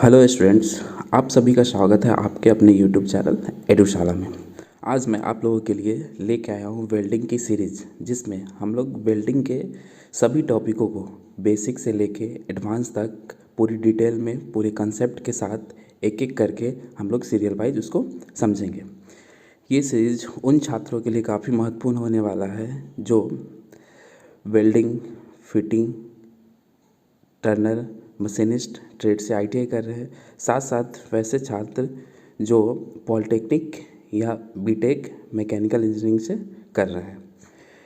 Hello students, आप सभी का स्वागत है आपके अपने यूट्यूब चैनल एडुशाला में। आज मैं आप लोगों के लिए लेके आया हूँ वेल्डिंग की सीरीज़, जिसमें हम लोग वेल्डिंग के सभी टॉपिकों को बेसिक से लेके एडवांस तक पूरी डिटेल में पूरे कंसेप्ट के साथ एक एक करके हम लोग सीरियल वाइज उसको समझेंगे। ये सीरीज उन छात्रों के लिए काफ़ी महत्वपूर्ण होने वाला है जो welding, fitting, Turner, machinist trade से आईटीआई कर रहे हैं, साथ साथ वैसे छात्र जो पॉलिटेक्निक या बीटेक मैकेनिकल इंजीनियरिंग से कर रहे हैं।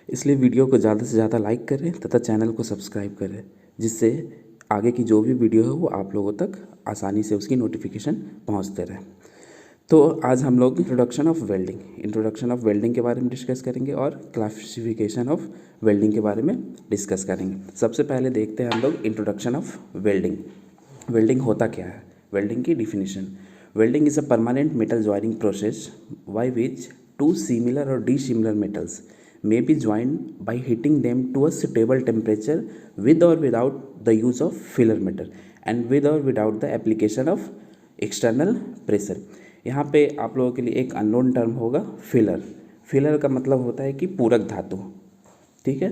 इसलिए वीडियो को ज़्यादा से ज़्यादा लाइक करें तथा चैनल को सब्सक्राइब करें, जिससे आगे की जो भी वीडियो है वो आप लोगों तक आसानी से उसकी नोटिफिकेशन पहुंचते रहे। तो आज हम लोग इंट्रोडक्शन ऑफ वेल्डिंग के बारे में डिस्कस करेंगे और क्लासिफिकेशन ऑफ वेल्डिंग के बारे में डिस्कस करेंगे। सबसे पहले देखते हैं हम लोग इंट्रोडक्शन ऑफ वेल्डिंग। वेल्डिंग होता क्या है? वेल्डिंग की definition. Welding is a permanent metal joining process by which two similar और dissimilar metals may be joined by heating them to a suitable temperature with or without the use of filler metal and with or without the application of external pressure। यहाँ पे आप लोगों के लिए एक unknown term होगा filler. Filler का मतलब होता है कि पूरक धातु, ठीक है।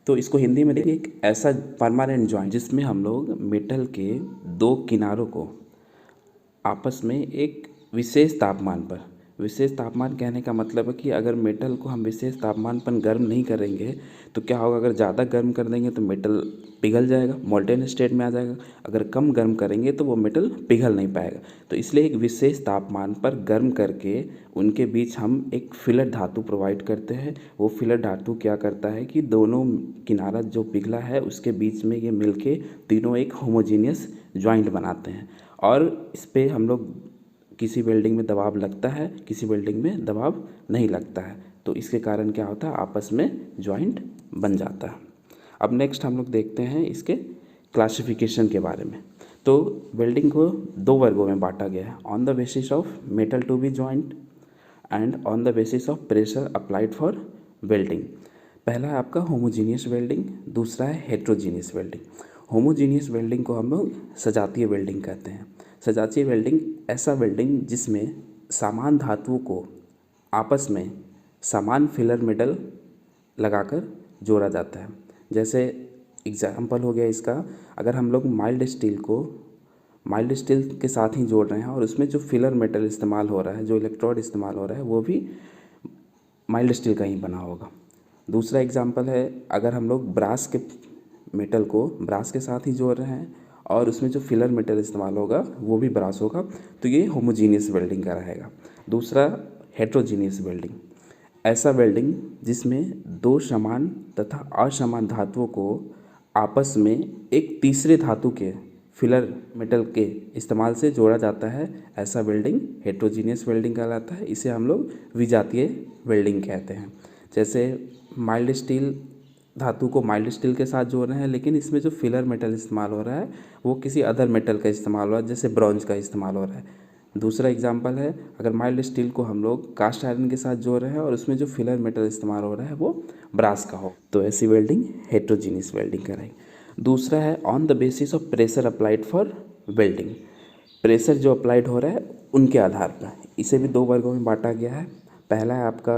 तो इसको हिंदी में देखिए, एक ऐसा परमानेंट जॉइंट जिसमें हम लोग मेटल के दो किनारों को आपस में एक विशेष तापमान कहने का मतलब है कि अगर मेटल को हम विशेष तापमान पर गर्म नहीं करेंगे तो क्या होगा, अगर ज़्यादा गर्म कर देंगे तो मेटल पिघल जाएगा, मोल्टेन स्टेट में आ जाएगा। अगर कम गर्म करेंगे तो वो मेटल पिघल नहीं पाएगा। तो इसलिए एक विशेष तापमान पर गर्म करके उनके बीच हम एक फिलर धातु प्रोवाइड करते हैं। वो फिलर धातु क्या करता है कि दोनों किनारा जो पिघला है उसके बीच में ये मिलके तीनों एक होमोजीनियस ज्वाइंट बनाते हैं। और इस पर हम लोग किसी वेल्डिंग में दबाव लगता है, किसी वेल्डिंग में दबाव नहीं लगता है, तो इसके कारण क्या होता है, आपस में ज्वाइंट बन जाता है। अब नेक्स्ट हम लोग देखते हैं इसके क्लासिफिकेशन के बारे में। तो वेल्डिंग को दो वर्गों में बांटा गया है, on the basis of metal to be joint and on the basis of pressure applied for welding. पहला है आपका होमोजीनियस वेल्डिंग, दूसरा है हेट्रोजीनियस वेल्डिंग। होमोजीनियस वेल्डिंग को हम लोग सजातीय वेल्डिंग कहते हैं। सजातीय वेल्डिंग ऐसा वेल्डिंग जिसमें समान धातुओं को आपस में समान फिलर मेटल लगाकर जोड़ा जाता है। जैसे एग्जाम्पल हो गया इसका, अगर हम लोग माइल्ड स्टील के साथ ही जोड़ रहे हैं और उसमें जो फिलर मेटल इस्तेमाल हो रहा है, जो इलेक्ट्रोड इस्तेमाल हो रहा है, वो भी माइल्ड स्टील का ही बना होगा। दूसरा एग्जाम्पल है, अगर हम लोग ब्रास के मेटल को ब्रास के साथ ही जोड़ रहे हैं और उसमें जो फिलर मेटल इस्तेमाल होगा वो भी ब्रास होगा, तो ये होमोजीनियस वेल्डिंग का रहेगा। दूसरा हेट्रोजीनियस वेल्डिंग, ऐसा वेल्डिंग जिसमें दो समान तथा असमान धातुओं को आपस में एक तीसरे धातु के फिलर मेटल के इस्तेमाल से जोड़ा जाता है, ऐसा वेल्डिंग हेट्रोजीनियस वेल्डिंग कहलाता है। इसे हम लोग विजातीय वेल्डिंग कहते हैं। जैसे माइल्ड स्टील धातु को माइल्ड स्टील के साथ जोड़ रहे हैं, लेकिन इसमें जो फिलर मेटल इस्तेमाल हो रहा है वो किसी अदर मेटल का इस्तेमाल हो रहा है, जैसे ब्रॉन्ज का इस्तेमाल हो रहा है। दूसरा एग्जांपल है, अगर माइल्ड स्टील को हम लोग कास्ट आयरन के साथ जोड़ रहे हैं और उसमें जो फिलर मेटल इस्तेमाल हो रहा है वो ब्रास का हो, तो ऐसी वेल्डिंग हेट्रोजीनियस वेल्डिंग कराएंगे। दूसरा है on the basis of pressure applied for welding. Pressure जो अप्लाइड हो रहा है उनके आधार पर इसे भी दो वर्गों में बांटा गया है। पहला है आपका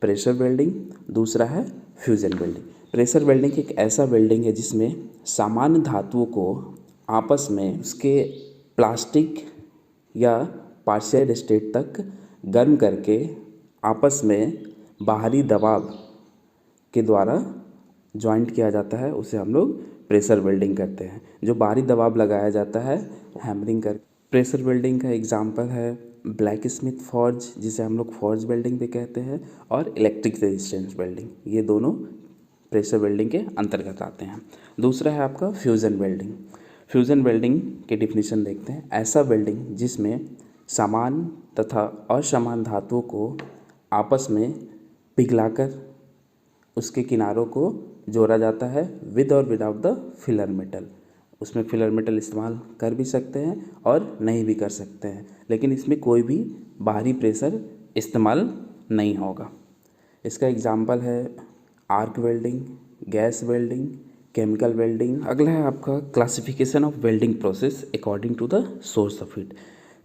प्रेशर वेल्डिंग, दूसरा है फ्यूजन वेल्डिंग। प्रेशर वेल्डिंग एक ऐसा वेल्डिंग है जिसमें सामान्य धातुओं को आपस में उसके प्लास्टिक या पार्शियल स्टेट तक गर्म करके आपस में बाहरी दबाव के द्वारा जॉइंट किया जाता है, उसे हम लोग प्रेशर वेल्डिंग करते हैं। जो बाहरी दबाव लगाया जाता है हैमरिंग कर। प्रेशर वेल्डिंग का एग्जांपल है ब्लैक स्मिथ फॉर्ज, जिसे हम लोग फॉर्ज वेल्डिंग भी कहते हैं, और इलेक्ट्रिक रेजिस्टेंस वेल्डिंग, ये दोनों प्रेशर वेल्डिंग के अंतर्गत आते हैं। दूसरा है आपका फ्यूज़न वेल्डिंग। फ्यूज़न वेल्डिंग के डिफिनीशन देखते हैं, ऐसा वेल्डिंग जिसमें समान तथा असमान धातुओं को आपस में पिघलाकर उसके किनारों को जोड़ा जाता है विद और विदाउट द फिलर मेटल। उसमें फिलर मेटल इस्तेमाल कर भी सकते हैं और नहीं भी कर सकते हैं, लेकिन इसमें कोई भी बाहरी प्रेशर इस्तेमाल नहीं होगा। इसका एग्जांपल है arc welding, gas welding, chemical welding. अगला है आपका classification of welding process according to the source of heat.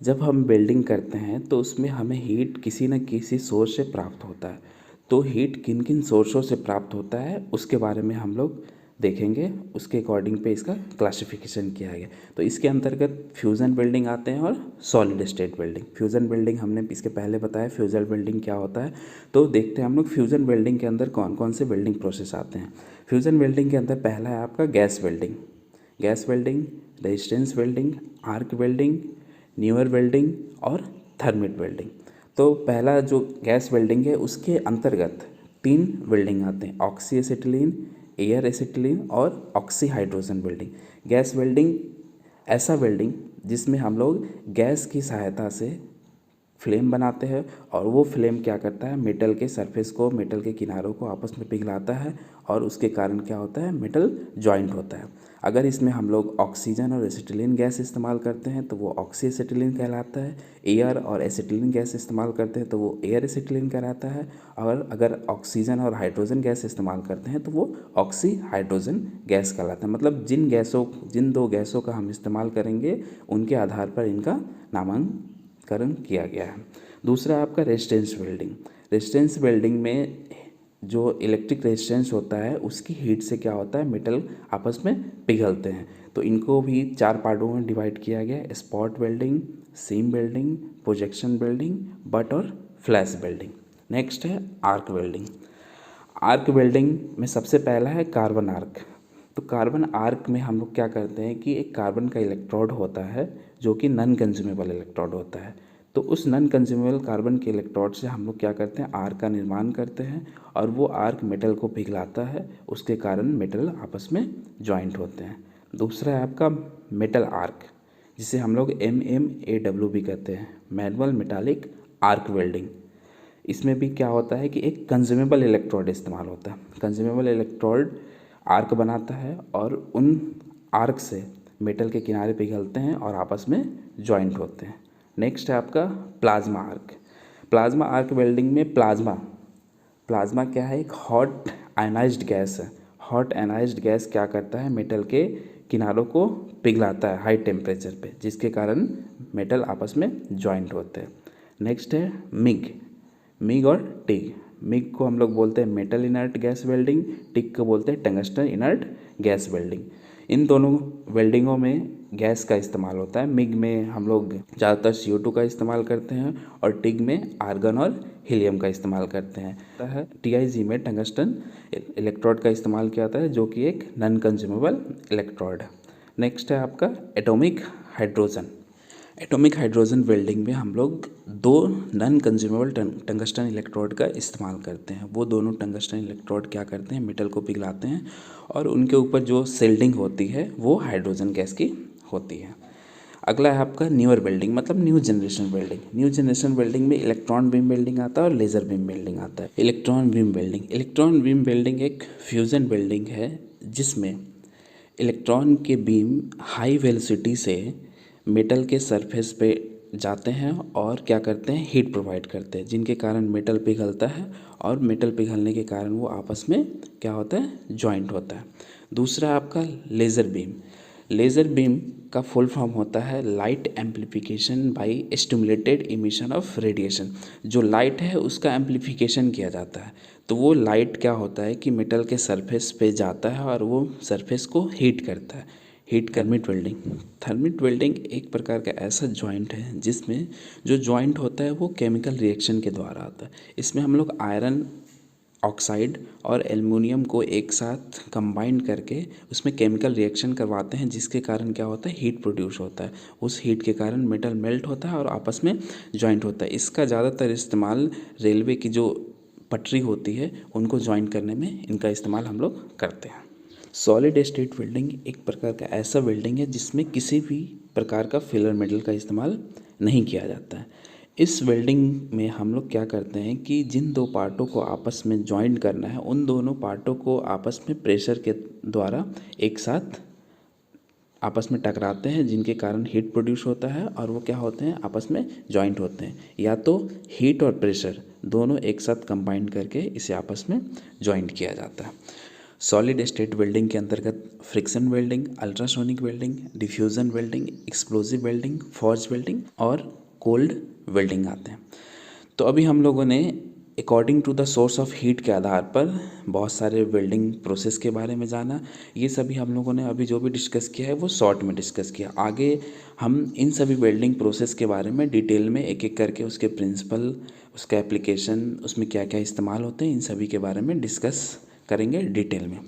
जब हम वेल्डिंग करते हैं तो उसमें हमें हीट किसी न किसी सोर्स से प्राप्त होता है। तो हीट किन किन सोर्सों से प्राप्त होता है उसके बारे में हम लोग देखेंगे, उसके अकॉर्डिंग पे इसका क्लासिफिकेशन किया गया। तो इसके अंतर्गत फ्यूज़न वेल्डिंग आते हैं और solid state welding. Fusion welding हमने इसके पहले बताया फ्यूज़न वेल्डिंग क्या होता है। तो देखते हैं हम लोग फ्यूज़न वेल्डिंग के अंदर कौन कौन से वेल्डिंग प्रोसेस आते हैं। फ्यूज़न वेल्डिंग के अंदर पहला है आपका gas welding, resistance welding, arc welding, newer welding और थर्मिट वेल्डिंग। तो पहला जो गैस वेल्डिंग है उसके अंतर्गत 3 वेल्डिंग आते हैं, ऑक्सी एसिटिलीन, एयर एसिटिलीन और oxy hydrogen welding. Gas welding ऐसा वेल्डिंग जिसमें हम लोग गैस की सहायता से फ्लेम बनाते हैं और वो फ्लेम क्या करता है, मेटल के सरफेस को, मेटल के किनारों को आपस में पिघलाता है और उसके कारण क्या होता है, मेटल जॉइंट होता है। अगर इसमें हम लोग ऑक्सीजन और एसिटिलीन गैस इस्तेमाल करते हैं तो वो ऑक्सी एसिटिलीन कहलाता है। एयर और एसिटिलीन गैस इस्तेमाल करते हैं तो वो एयर एसिटिलीन कहलाता है। और अगर ऑक्सीजन और हाइड्रोजन गैस इस्तेमाल करते हैं तो वो ऑक्सी हाइड्रोजन गैस कहलाता है। मतलब जिन 2 गैसों का हम इस्तेमाल करेंगे उनके आधार पर इनका नामांकन किया गया है। दूसरा आपका रेजिस्टेंस वेल्डिंग। रेजिस्टेंस वेल्डिंग में जो इलेक्ट्रिक रेजिस्टेंस होता है उसकी हीट से क्या होता है, मेटल आपस में पिघलते हैं। तो इनको भी 4 पार्टों में डिवाइड किया गया है, spot welding, seam welding, projection welding, butt और फ्लैश वेल्डिंग। नेक्स्ट है आर्क वेल्डिंग। आर्क वेल्डिंग में सबसे पहला है कार्बन आर्क। तो कार्बन आर्क में हम लोग क्या करते हैं कि एक कार्बन का इलेक्ट्रोड होता है जो कि नॉन कंज्यूमेबल इलेक्ट्रोड होता है। तो उस नॉन कंज्यूमेबल कार्बन के इलेक्ट्रोड से हम लोग क्या करते हैं, आर्क का निर्माण करते हैं और वो आर्क मेटल को पिघलाता है, उसके कारण मेटल आपस में जॉइंट होते हैं। दूसरा है आपका मेटल आर्क, जिसे हम लोग MMAW भी कहते हैं, मैनुअल मेटालिक आर्क वेल्डिंग। इसमें भी क्या होता है कि एक कंज्यूमेबल इलेक्ट्रोड इस्तेमाल होता है। कंज्यूमेबल इलेक्ट्रोड आर्क बनाता है और उन आर्क से मेटल के किनारे पिघलते हैं और आपस में जॉइंट होते हैं। नेक्स्ट है आपका plasma arc. Plasma arc welding में प्लाज्मा क्या है, एक हॉट आयनाइज्ड गैस है। हॉट आयनाइज्ड गैस क्या करता है, मेटल के किनारों को पिघलाता है हाई टेम्परेचर पे, जिसके कारण मेटल आपस में जॉइंट होते हैं। नेक्स्ट है मिग और टिग। मिग को हम लोग बोलते हैं metal inert gas welding, TIG को बोलते हैं टंगस्टन इनर्ट गैस वेल्डिंग। इन दोनों वेल्डिंगों में गैस का इस्तेमाल होता है। मिग में हम लोग ज़्यादातर CO2 का इस्तेमाल करते हैं और टिग में आर्गन और हीलियम का इस्तेमाल करते हैं। TIG में टंगस्टन इलेक्ट्रोड का इस्तेमाल किया जाता है जो कि एक नॉन कंज्यूमेबल इलेक्ट्रोड है। नेक्स्ट है आपका atomic hydrogen. Atomic hydrogen welding में हम लोग 2 नॉन कंज्यूमेबल टंगस्टन इलेक्ट्रोड का इस्तेमाल करते हैं। वो दोनों टंगस्टन इलेक्ट्रोड क्या करते हैं, मेटल को पिघलाते हैं और उनके ऊपर जो सेल्डिंग होती है वो हाइड्रोजन गैस की होती है। अगला है आपका न्यूअर वेल्डिंग, मतलब new generation welding. New generation welding में इलेक्ट्रॉन बीम वेल्डिंग आता है और लेज़र बीम वेल्डिंग आता है। इलेक्ट्रॉन बीम वेल्डिंग एक फ्यूज़न वेल्डिंग है जिसमें इलेक्ट्रॉन के बीम हाई वेलोसिटी से मेटल के सरफेस पे जाते हैं और क्या करते हैं, हीट प्रोवाइड करते हैं, जिनके कारण मेटल पिघलता है और मेटल पिघलने के कारण वो आपस में क्या होता है, जॉइंट होता है। दूसरा आपका लेज़र बीम। लेज़र बीम का फुल फॉर्म होता है light amplification by stimulated emission of radiation. जो लाइट है उसका एम्प्लीफिकेशन किया जाता है। तो वो लाइट क्या होता है कि मेटल के सरफेस पे जाता है और वो सरफेस को हीट करता है। थर्मिट वेल्डिंग एक प्रकार का ऐसा जॉइंट है जिसमें जो जॉइंट होता है वो केमिकल रिएक्शन के द्वारा आता है। इसमें हम लोग आयरन ऑक्साइड और एल्युमिनियम को एक साथ कंबाइन करके उसमें केमिकल रिएक्शन करवाते हैं, जिसके कारण क्या होता है, हीट प्रोड्यूस होता है। उस हीट के कारण मेटल मेल्ट होता है और आपस में जॉइंट होता है। इसका ज़्यादातर इस्तेमाल रेलवे की जो पटरी होती है उनको जॉइंट करने में इनका इस्तेमाल हम लोग करते हैं। सॉलिड स्टेट वेल्डिंग एक प्रकार का ऐसा वेल्डिंग है जिसमें किसी भी प्रकार का फिलर मेटल का इस्तेमाल नहीं किया जाता है। इस वेल्डिंग में हम लोग क्या करते हैं कि जिन 2 पार्टों को आपस में जॉइंट करना है उन दोनों पार्टों को आपस में प्रेशर के द्वारा एक साथ आपस में टकराते हैं, जिनके कारण हीट प्रोड्यूस होता है और वो क्या होते हैं, आपस में जॉइंट होते हैं। या तो हीट और प्रेशर दोनों एक साथ कंबाइन करके इसे आपस में जॉइंट किया जाता है। सॉलिड स्टेट वेल्डिंग के अंतर्गत friction welding, ultrasonic welding, diffusion welding, explosive welding, forge welding और कोल्ड वेल्डिंग आते हैं। तो अभी हम लोगों ने according to the source of heat के आधार पर बहुत सारे वेल्डिंग प्रोसेस के बारे में जाना। ये सभी हम लोगों ने अभी जो भी डिस्कस किया है वो शॉर्ट में डिस्कस किया। आगे हम इन सभी वेल्डिंग प्रोसेस के बारे में डिटेल में एक एक करके उसके प्रिंसिपल, उसका एप्लीकेशन, उसमें क्या क्या इस्तेमाल होते हैं, इन सभी के बारे में डिस्कस करेंगे डिटेल में।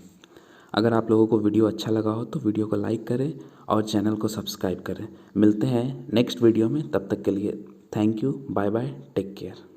अगर आप लोगों को वीडियो अच्छा लगा हो तो वीडियो को लाइक करें और चैनल को सब्सक्राइब करें। मिलते हैं नेक्स्ट वीडियो में, तब तक के लिए thank you, bye bye, take care.